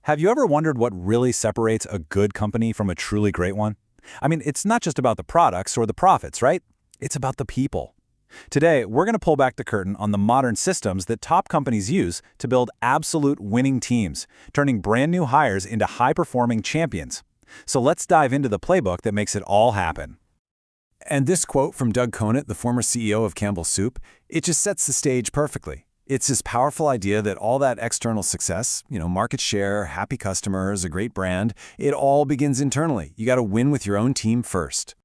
Have you ever wondered what really separates a good company from a truly great one? I mean, it's not just about the products or the profits, right? It's about the people. Today, we're going to pull back the curtain on the modern systems that top companies use to build absolute winning teams, turning brand new hires into high-performing champions. So let's dive into the playbook that makes it all happen. And this quote from Doug Conant, the former CEO of Campbell's Soup, it just sets the stage perfectly. It's this powerful idea that all that external success, market share, happy customers, a great brand, it all begins internally. You got to win with your own team first.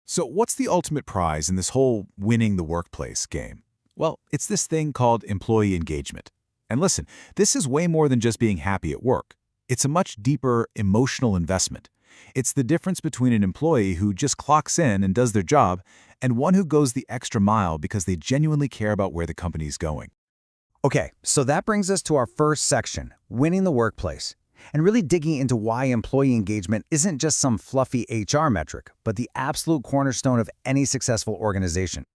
So what's the ultimate prize in this whole winning the workplace game? Well, it's this thing called employee engagement. And listen, this is way more than just being happy at work. It's a much deeper emotional investment. It's the difference between an employee who just clocks in and does their job and one who goes the extra mile because they genuinely care about where the company's going. Okay, so that brings us to our first section, winning the workplace, and really digging into why employee engagement isn't just some fluffy HR metric, but the absolute cornerstone of any successful organization.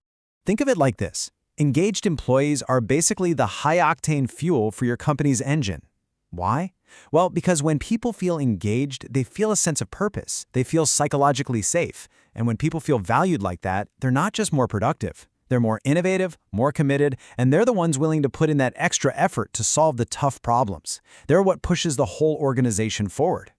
Think of it like this. Engaged employees are basically the high-octane fuel for your company's engine. Why? Well, because when people feel engaged, they feel a sense of purpose. They feel psychologically safe. And when people feel valued like that, they're not just more productive. They're more innovative, more committed, and they're the ones willing to put in that extra effort to solve the tough problems. They're what pushes the whole organization forward.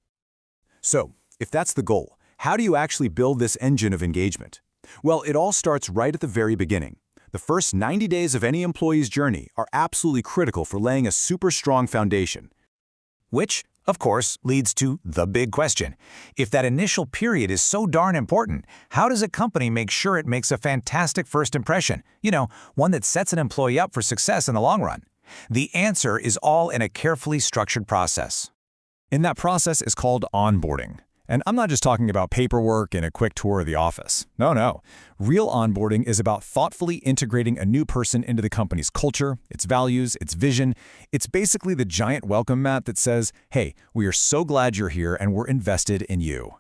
So, if that's the goal, how do you actually build this engine of engagement? Well, it all starts right at the very beginning. The first 90 days of any employee's journey are absolutely critical for laying a super strong foundation. Which, of course, leads to the big question. If that initial period is so darn important, how does a company make sure it makes a fantastic first impression? One that sets an employee up for success in the long run. The answer is all in a carefully structured process. And that process is called onboarding. And I'm not just talking about paperwork and a quick tour of the office. No. Real onboarding is about thoughtfully integrating a new person into the company's culture, its values, its vision. It's basically the giant welcome mat that says, hey, we are so glad you're here and we're invested in you.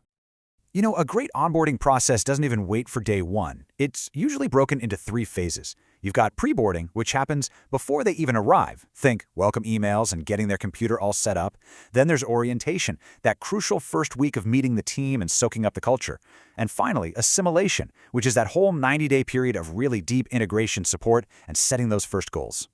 A great onboarding process doesn't even wait for day one. It's usually broken into 3 phases. You've got pre-boarding, which happens before they even arrive. Think welcome emails and getting their computer all set up. Then there's orientation, that crucial first week of meeting the team and soaking up the culture. And finally, assimilation, which is that whole 90-day period of really deep integration support and setting those first goals.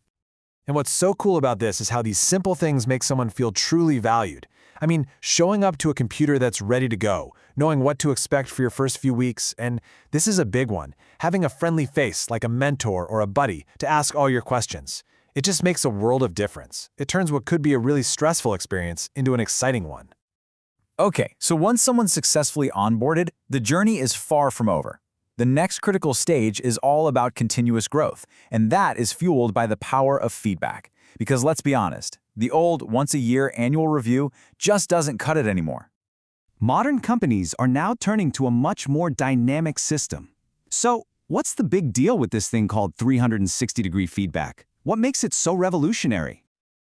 And what's so cool about this is how these simple things make someone feel truly valued. I mean, showing up to a computer that's ready to go, knowing what to expect for your first few weeks, and this is a big one, having a friendly face like a mentor or a buddy to ask all your questions. It just makes a world of difference. It turns what could be a really stressful experience into an exciting one. Okay, so once someone's successfully onboarded, the journey is far from over. The next critical stage is all about continuous growth, and that is fueled by the power of feedback. Because let's be honest, the old once-a-year annual review just doesn't cut it anymore. Modern companies are now turning to a much more dynamic system. So, what's the big deal with this thing called 360-degree feedback? What makes it so revolutionary?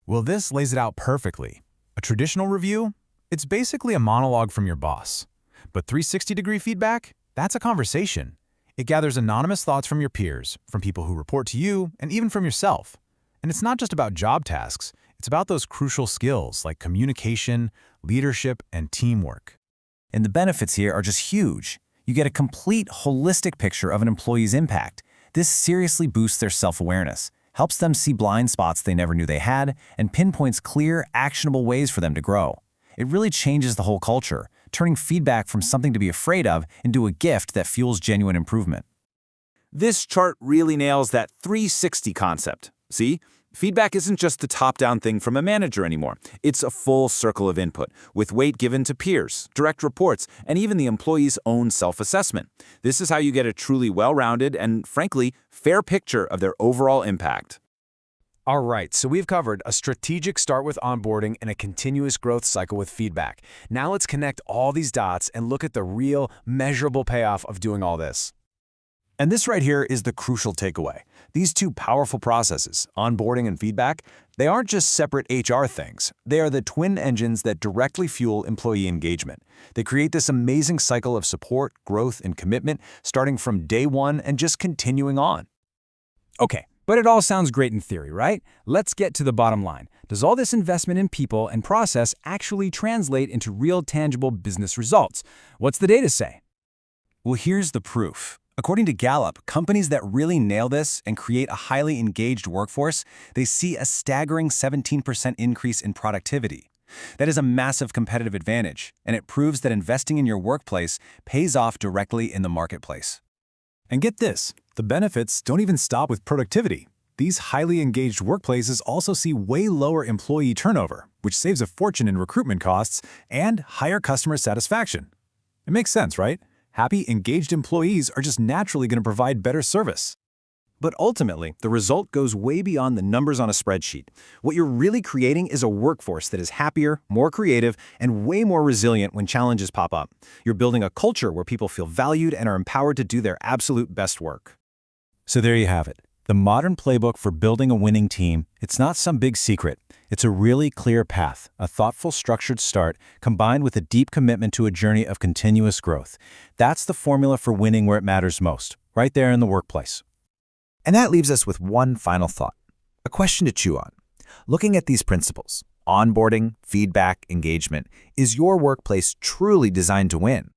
Well, this lays it out perfectly. A traditional review? It's basically a monologue from your boss. But 360-degree feedback? That's a conversation. It gathers anonymous thoughts from your peers, from people who report to you, and even from yourself. And it's not just about job tasks. It's about those crucial skills like communication, leadership, and teamwork. And the benefits here are just huge. You get a complete, holistic picture of an employee's impact. This seriously boosts their self-awareness, helps them see blind spots they never knew they had, and pinpoints clear, actionable ways for them to grow. It really changes the whole culture, turning feedback from something to be afraid of into a gift that fuels genuine improvement. This chart really nails that 360 concept. See? Feedback isn't just the top-down thing from a manager anymore. It's a full circle of input, with weight given to peers, direct reports, and even the employee's own self-assessment. This is how you get a truly well-rounded and, frankly, fair picture of their overall impact. All right, so we've covered a strategic start with onboarding and a continuous growth cycle with feedback. Now let's connect all these dots and look at the real, measurable payoff of doing all this. And this right here is the crucial takeaway. These 2 powerful processes, onboarding and feedback, they aren't just separate HR things. They are the twin engines that directly fuel employee engagement. They create this amazing cycle of support, growth, and commitment, starting from day one and just continuing on. Okay, But it all sounds great in theory, right? Let's get to the bottom line. Does all this investment in people and process actually translate into real tangible business results? What's the data say? Well, here's the proof. According to Gallup, companies that really nail this and create a highly engaged workforce, they see a staggering 17% increase in productivity. That is a massive competitive advantage, and it proves that investing in your workplace pays off directly in the marketplace. And get this, the benefits don't even stop with productivity. These highly engaged workplaces also see way lower employee turnover, which saves a fortune in recruitment costs and higher customer satisfaction. It makes sense, right? Happy, engaged employees are just naturally going to provide better service. But ultimately, the result goes way beyond the numbers on a spreadsheet. What you're really creating is a workforce that is happier, more creative, and way more resilient when challenges pop up. You're building a culture where people feel valued and are empowered to do their absolute best work. So there you have it. The modern playbook for building a winning team. It's not some big secret. It's a really clear path, a thoughtful, structured start, combined with a deep commitment to a journey of continuous growth. That's the formula for winning where it matters most, right there in the workplace. And that leaves us with one final thought, a question to chew on. Looking at these principles, onboarding, feedback, engagement, is your workplace truly designed to win?